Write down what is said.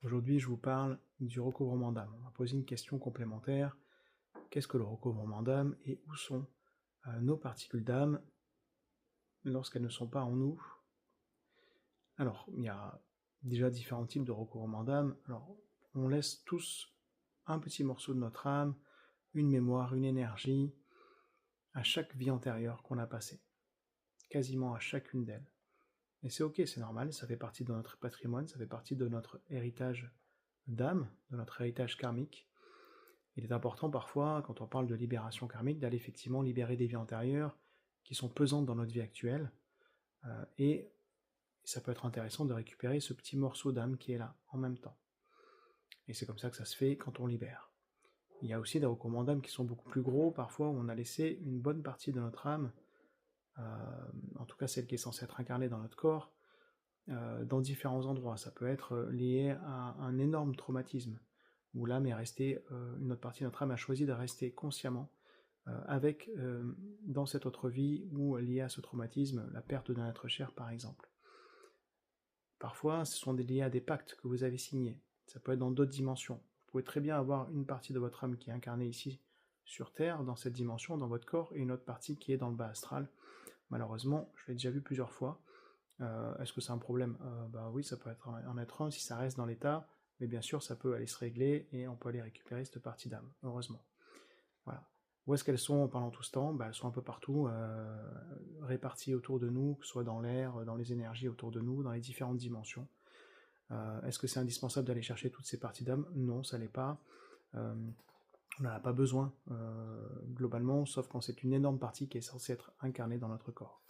Aujourd'hui, je vous parle du recouvrement d'âme. On va poser une question complémentaire. Qu'est-ce que le recouvrement d'âme et où sont nos particules d'âme lorsqu'elles ne sont pas en nous? Alors, il y a déjà différents types de recouvrement d'âme. Alors, on laisse tous un petit morceau de notre âme, une mémoire, une énergie, à chaque vie antérieure qu'on a passée, quasiment à chacune d'elles. Et c'est ok, c'est normal, ça fait partie de notre patrimoine, ça fait partie de notre héritage d'âme, de notre héritage karmique. Il est important parfois, quand on parle de libération karmique, d'aller effectivement libérer des vies antérieures qui sont pesantes dans notre vie actuelle, et ça peut être intéressant de récupérer ce petit morceau d'âme qui est là, en même temps. Et c'est comme ça que ça se fait quand on libère. Il y a aussi des recouvrements d'âme qui sont beaucoup plus gros, parfois où on a laissé une bonne partie de notre âme, en tout cas celle qui est censée être incarnée dans notre corps, dans différents endroits. Ça peut être lié à un énorme traumatisme, où l'âme est restée, une autre partie de notre âme a choisi de rester consciemment avec, dans cette autre vie, ou lié à ce traumatisme, la perte d'un être cher par exemple. Parfois, ce sont liés à des pactes que vous avez signés. Ça peut être dans d'autres dimensions. Vous pouvez très bien avoir une partie de votre âme qui est incarnée ici sur Terre, dans cette dimension, dans votre corps, et une autre partie qui est dans le bas astral. Malheureusement, je l'ai déjà vu plusieurs fois. Est-ce que c'est un problème? Bah oui, ça peut en être un si ça reste dans l'état, mais bien sûr, ça peut aller se régler et on peut aller récupérer cette partie d'âme, heureusement. Voilà. Où est-ce qu'elles sont pendant tout ce temps? Bah, elles sont un peu partout, réparties autour de nous, que ce soit dans l'air, dans les énergies autour de nous, dans les différentes dimensions. Est-ce que c'est indispensable d'aller chercher toutes ces parties d'âme? Non, ça l'est pas. On n'en a pas besoin, globalement, sauf quand c'est une énorme partie qui est censée être incarnée dans notre corps.